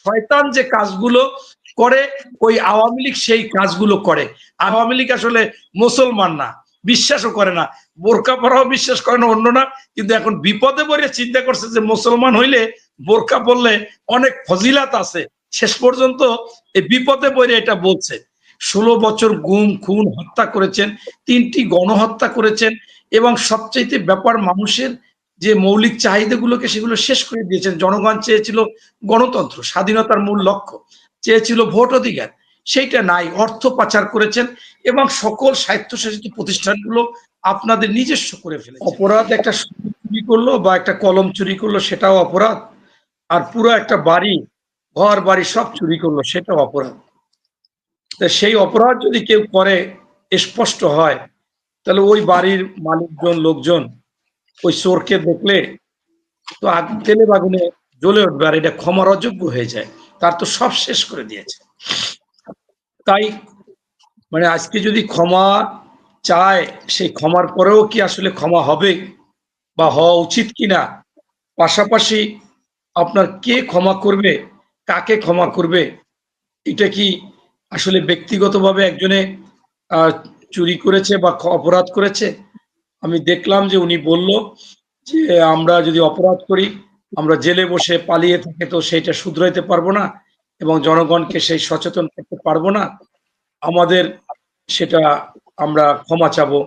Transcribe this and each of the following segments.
শয়তান যে কাজগুলো করে ওই আওয়ামী লীগ সেই কাজগুলো করে। আওয়ামী লীগ আসলে মুসলমান না, বিশ্বাসও করে না, বোরকা পরাও বিশ্বাস করে না অন্য না, কিন্তু এখন বিপদে পড়ে চিন্তা করছে যে মুসলমান হইলে বোরকা পরলে অনেক ফজিলাত আছে। শেষ পর্যন্ত এই বিপদে পড়ে এটা বলছে। 16 বছর গুম খুন হত্যা করেছেন, 3টি গণহত্যা করেছেন, এবং সবচাইতে ব্যাপার মানুষের যে মৌলিক চাহিদাগুলোকে সেগুলো শেষ করে দিয়েছেন। জনগণ চেয়েছিল গণতন্ত্র, স্বাধীনতার মূল লক্ষ্য, চেয়েছিল ভোট অধিকার, সেইটা নাই। অর্থ পাচার করেছেন এবং সকল স্বায়ত্তশাসিত প্রতিষ্ঠানগুলো আপনাদের নিজস্ব করে ফেলেছে। অপরাধ একটা চুরি করলো বা একটা কলম চুরি করলো সেটাও অপরাধ, আর পুরো একটা বাড়ি, ঘর বাড়ি সব চুরি করলো সেটাও অপরাধ। তা সেই অপরাধ যদি কেউ করে স্পষ্ট হয়, তাহলে ওই বাড়ির মালিকজন লোকজন ওই চোরকে দেখলে তো তেলে বাগুনে জ্বলে উঠবে, আর এটা ক্ষমার অযোগ্য হয়ে যায়। তার তো সব শেষ করে দিয়েছে। তাই মানে আজকে যদি ক্ষমা চায়, সেই ক্ষমার পরেও কি আসলে ক্ষমা হবে বা হওয়া উচিত কিনা, পাশাপাশি আপনার কে ক্ষমা করবে, কাকে ক্ষমা করবে, এটা কি আসলে ব্যক্তিগতভাবে একজনে চুরি করেছে বা অপরাধ করেছে? আমি দেখলাম যে উনি বলল যে আমরা যদি অপরাধ করি, আমরা জেলে বসে পালিয়ে থেকে তো সেইটা শুধরাইতে পারবো না এবং জনগণকে সেই সচেতন করতে পারবো না। আমাদের সেটা আমরা ক্ষমা চাবো,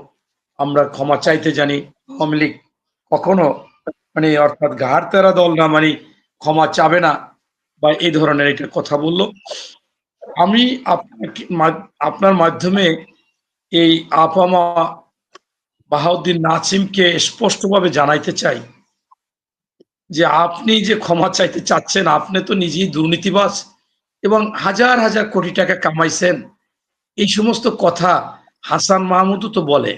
আমরা ক্ষমা চাইতে জানি। আওয়ামী লীগ কখনো মানে অর্থাৎ ঘাড় তেরা দল না, মানে ক্ষমা চাবে না বা এই ধরনের একটা কথা বলল। আমি আপনার মাধ্যমে এই আপামা বাহাউদ্দিন নাসিমকে স্পষ্টভাবে জানাইতে চাই যে আপনি যে ক্ষমা চাইতে চাচ্ছেন, আপনি তো নিজেই দুর্নীতিবাজ এবং হাজার হাজার কোটি টাকা কামাইছেন। এই সমস্ত কথা হাসান মাহমুদও তো বলে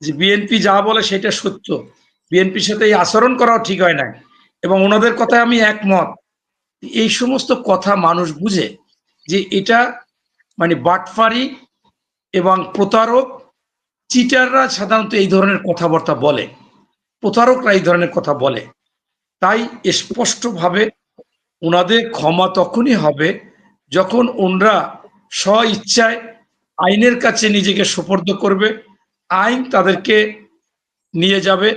যে বিএনপি যা বলে সেটা সত্য, বিএনপির সাথে এই আচরণ করাও ঠিক হয় না, এবং ওনাদের কথায় আমি একমত। এই সমস্ত কথা মানুষ বুঝে যে এটা মানে বাটফারি এবং প্রতারক, চিটাররা সাধারণত এই ধরনের কথাবার্তা বলে, প্রতারকরা এই ধরনের কথা বলে। তাই স্পষ্টভাবে ওনাদের ক্ষমা তখনই হবে যখন ওনরা স্ব ইচ্ছায় আইনের কাছে নিজেকে সোপর্দ করবে, আইন তাদেরকে নিয়ে যাবে,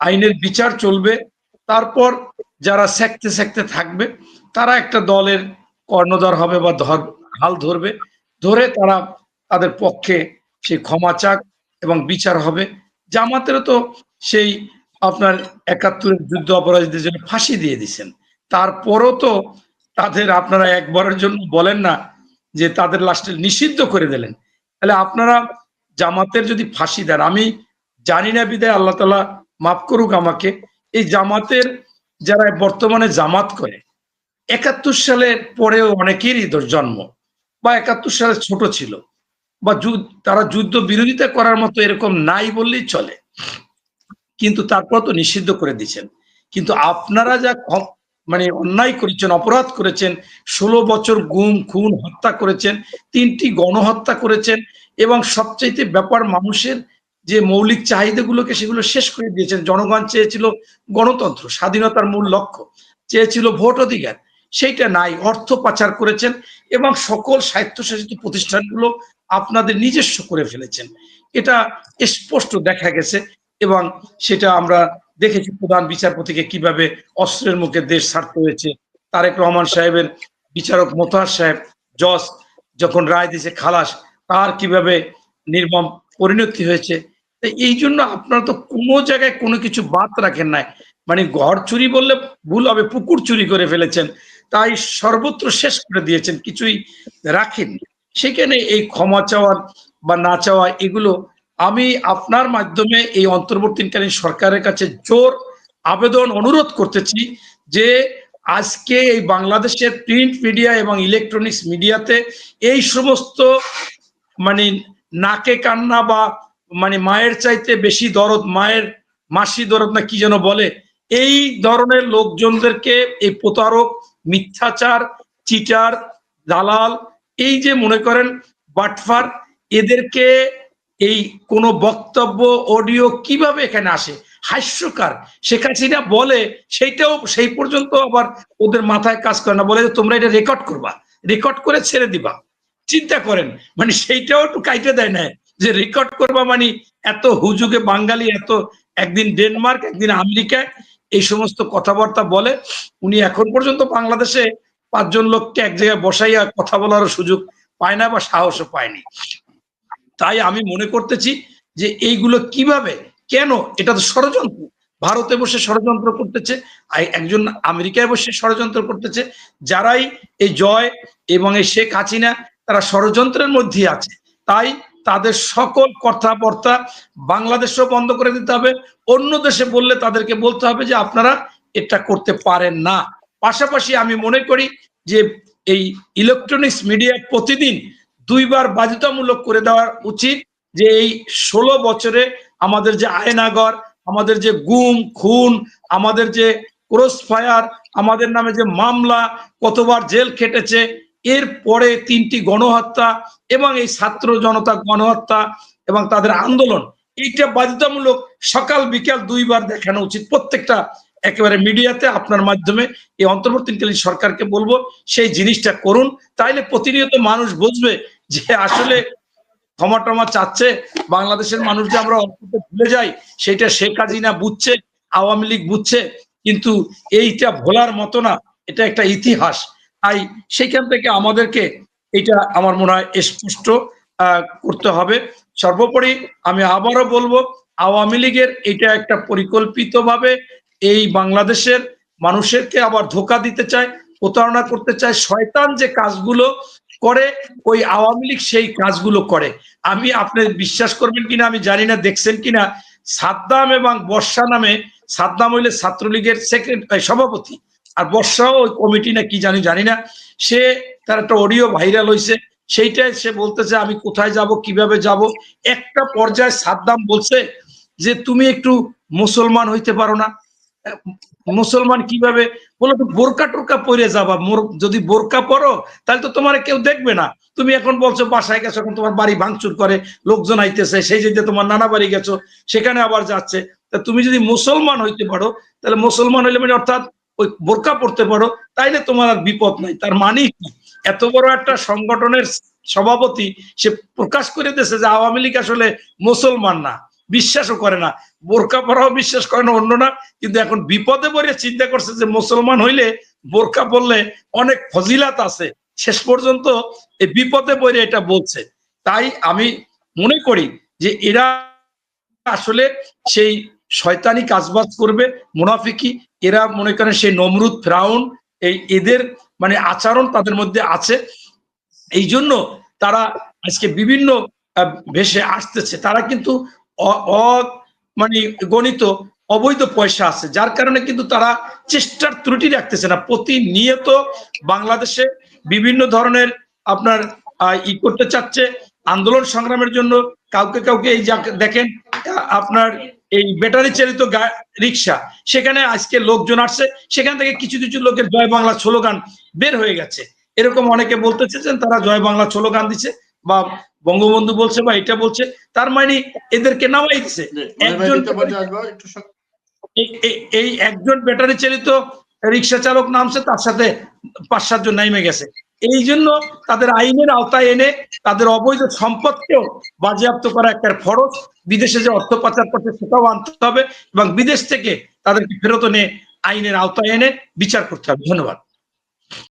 আইনের বিচার চলবে। তারপর যারা সেকতে সেকতে থাকবে তারা একটা দলের কর্ণধার হবে বা হাল ধরবে, ধরে তারা তাদের পক্ষে সেই ক্ষমা চাক এবং বিচার হবে। জামাতেরও তো সেই আপনার ৭১-এর যুদ্ধ অপরাধীদের জন্য ফাঁসি দিয়ে দিচ্ছেন, তারপরও তো তাদের আপনারা একবারের জন্য বলেন না যে তাদের লাস্টে নিষিদ্ধ করে দিলেন। তাহলে আপনারা জামাতের যদি ফাঁসি দেন, আমি জানি না বিদায় আল্লাহ তাআলা মাফ করুক আমাকে, এই জামাতের যারা বর্তমানে জামাত করে ৭১ সালের পরেও অনেকেরই জন্ম বা ৭১ সালে ছোট ছিল বা তারা যুদ্ধ বিরোধিতা করার মতো এরকম নাই বললেই চলে, কিন্তু তারপর তো নিষিদ্ধ করে দিচ্ছেন। কিন্তু আপনারা যা মানে অন্যায় করেছেন, অপরাধ করেছেন, 16 বছর গুম খুন হত্যা করেছেন, 3টি গণহত্যা করেছেন, এবং সবচাইতে ব্যাপার মানুষের যে মৌলিক চাহিদাগুলোকে সেগুলো শেষ করে দিয়েছেন। জনগণ চেয়েছিল গণতন্ত্র, স্বাধীনতার মূল লক্ষ্য, চেয়েছিল ভোট অধিকার, সেইটা নাই। অর্থ পাচার করেছেন এবং সকল স্বায়ত্তশাসিত প্রতিষ্ঠানগুলো আপনাদের নিজস্ব করে ফেলেছেন। এটা স্পষ্ট দেখা গেছে এবং সেটা আমরা দেখেছি প্রধান বিচারপতিকে কিভাবে অস্ত্রের মুখে দেশ ছাড়তে হয়েছে, তারেক রহমান সাহেবের বিচারক মোতাহার সাহেব জজ যখন রায় দিয়েছে খালাস, তার কিভাবে নির্মম পরিণতি হয়েছে। এই জন্য আপনারা তো কোনো জায়গায় কোনো কিছু বাদ রাখেন নাই, মানে ঘর চুরি বললে ভুল হবে, পুকুর চুরি করে ফেলেছেন, তাই সর্বত্র শেষ করে দিয়েছেন, কিছুই রাখেননি। সেখানে এই ক্ষমা চাওয়া বা না চাওয়া এগুলো আমি আপনার মাধ্যমে এই অন্তর্বর্তীকালীন সরকারের কাছে জোর আবেদন অনুরোধ করতেছি যে আজকে এই বাংলাদেশের প্রিন্ট মিডিয়া এবং ইলেকট্রনিক্স মিডিয়াতে এই সমস্ত মানে নাকে কান্না বা মানে মায়ের চাইতে বেশি দরদ, মায়ের মাসি দরদ না কি যেন বলে, এই ধরনের লোকজনদেরকে, এই প্রতারক, মিথ্যাচার, চিটার, দালাল, এই যে মনে করেন বাটফার, এদেরকে এই কোনো বক্তব্য অডিও কিভাবে এখানে আসে, হাস্যকর। শেখ হাসিনা বলে সেইটাও সেই পর্যন্ত আবার ওদের মাথায় কাজ করে না, বলে যে তোমরা এটা রেকর্ড করবা, রেকর্ড করে ছেড়ে দিবা। চিন্তা করেন, মানে সেইটাও একটু কাইটে দেয় না যে রেকর্ড করবা, মানে এত হুজুগে বাঙালি, এত একদিন ডেনমার্ক একদিন আমেরিকায় এই সমস্ত কথাবার্তা বলে। উনি এখন পর্যন্ত বাংলাদেশে 5 জন লোককে এক জায়গায় বসাইয়া কথা বলার সুযোগ পায় না বা সাহসও পায়নি। তাই আমি মনে করতেছি যে এইগুলো কিভাবে, কেন, এটা তো ষড়যন্ত্র। ভারতে বসে ষড়যন্ত্র করতেছে, একজন আমেরিকায় বসে ষড়যন্ত্র করতেছে। যারাই এই জয় এবং এই শেখ হাসিনা, তারা ষড়যন্ত্রের মধ্যে আছে। তাই তাদের সকল কথাবার্তা বাংলাদেশও বন্ধ করে দিতে হবে। অন্য দেশে বললে তাদেরকে বলতে হবে যে আপনারা এটা করতে পারেন না। পাশাপাশি আমি মনে করি যে এই ইলেকট্রনিক্স মিডিয়া প্রতিদিন 2 বার বাধ্যতামূলক করে দেওয়া উচিত, যে এই 16 বছরে আমাদের যে আয়নাগর, আমাদের যে গুম খুন, আমাদের যে ক্রস ফায়ার, আমাদের নামে যে মামলা, কতবার জেল খেটেছে, এর পরে 3টি গণহত্যা এবং এই ছাত্র জনতা গণহত্যা এবং তাদের আন্দোলন, এইটা বাধ্যতামূলক সকাল বিকাল 2 বার দেখানো উচিত প্রত্যেকটা একেবারে মিডিয়াতে। আপনার মাধ্যমে এই অন্তর্বর্তীকালীন সরকারকে বলবো সেই জিনিসটা করুন, তাইলে প্রতিনিয়ত মানুষ বুঝবে যে আসলে ক্ষমা টমা চাচ্ছে বাংলাদেশের মানুষ, যে আমরা অল্পতে ভুলে যাই, সেটা শেখ হাসিনা বুঝছে, আওয়ামী লীগ বুঝছে, কিন্তু এইটা ভোলার মতো না, এটা একটা ইতিহাস। তাই সেইখান থেকে আমাদেরকে এটা আমার মনে হয় স্পষ্ট করতে হবে। সর্বোপরি আমি আবারও বলবো, আওয়ামী লীগের এটা একটা পরিকল্পিতভাবে এই বাংলাদেশের মানুষেরকে আবার ধোঁকা দিতে চায়, প্রতারণা করতে চায়। শয়তান যে কাজগুলো করে ওই আওয়ামী লীগ সেই কাজগুলো করে। আমি, আপনি বিশ্বাস করবেন কিনা আমি জানি না, দেখছেন কিনা, সাদ্দাম এবং বর্ষা নামে, সাদ্দাম হইলে ছাত্রলীগের সভাপতি, আর বর্ষাও ওই কমিটি না কি জানি না, সে তার একটা অডিও ভাইরাল হয়েছে, সেইটাই সে বলতেছে আমি কোথায় যাব, কিভাবে যাব। একটা পর্যায়ে সাদ্দাম বলছে যে তুমি একটু মুসলমান হইতে পারো না? মুসলমান কিভাবে? বলো তো বোরকা টোরকা পরে যাবা, যদি বোরকা পরো তাহলে তো তোমার কেউ দেখবে না। তুমি এখন বলছো বাসায় গেছো, এখন তোমার বাড়ি ভাঙচুর করে লোকজন আইতেছে, সেই যে তোমার নানা বাড়ি গেছো সেখানে আবার যাচ্ছে। তা তুমি যদি মুসলমান হইতে পারো, তাহলে মুসলমান হইলে মানে অর্থাৎ ওই বোরকা পড়তে পারো, তাইলে তোমার আর বিপদ নাই। তার মানে কি, এত বড় একটা সংগঠনের সভাপতি সে প্রকাশ করে দিয়েছে যে আওয়ামী লীগ আসলে মুসলমান না, বিশ্বাসও করে না, বোরকা পরাও বিশ্বাস করে না অন্য না, কিন্তু এখন বিপদে পড়ে চিন্তা করছে যে মুসলমান হইলে বোরকা পরলে অনেক ফজিলাত আছে। শেষ পর্যন্ত এই বিপদে পড়ে এটা বলছে। তাই আমি মনে করি যে এরা আসলে সেই শয়তানি কাজবাজ করবে, মুনাফিকি, এরা মনে করেন সেই নমরুদ ফেরাউন, এদের মানে আচরণ তাদের মধ্যে আছে। এই জন্য তারা আজকে বিভিন্ন ভেসে আসতেছে। তারা কিন্তু মানে গণিত অবৈধ পয়সা আছে, যার কারণে কিন্তু তারা চেষ্টার ত্রুটি রাখতেছে না। প্রতিনিয়ত বাংলাদেশে বিভিন্ন ধরনের আপনার ই করতে চাচ্ছে, আন্দোলন সংগ্রামের জন্য কাউকে কাউকে, এই দেখেন আপনার এই ব্যাটারি চালিত রিক্সা, সেখানে আজকে লোকজন আসছে, সেখান থেকে কিছু কিছু লোকের জয় বাংলা স্লোগান বের হয়ে গেছে। এরকম অনেকে বলতেছে যে তারা জয় বাংলা স্লোগান দিচ্ছে বা বঙ্গবন্ধু বলছে বা এটা বলছে, তার মানে এদেরকে নামাই দিচ্ছে। এই একজন ব্যাটারি চালিত রিক্সা চালক নামছে, তার সাথে 5-7 জন নেমে গেছে। এই জন্য তাদের আইনের আওতায় এনে তাদের অবৈধ সম্পদকেও বাজেয়াপ্ত করা একটা ফরজ। বিদেশে যে অর্থ পাচার করতে সেটাও আনতে হবে এবং বিদেশ থেকে তাদেরকে ফেরত এনে আইনের আওতায় এনে বিচার করতে হবে। ধন্যবাদ।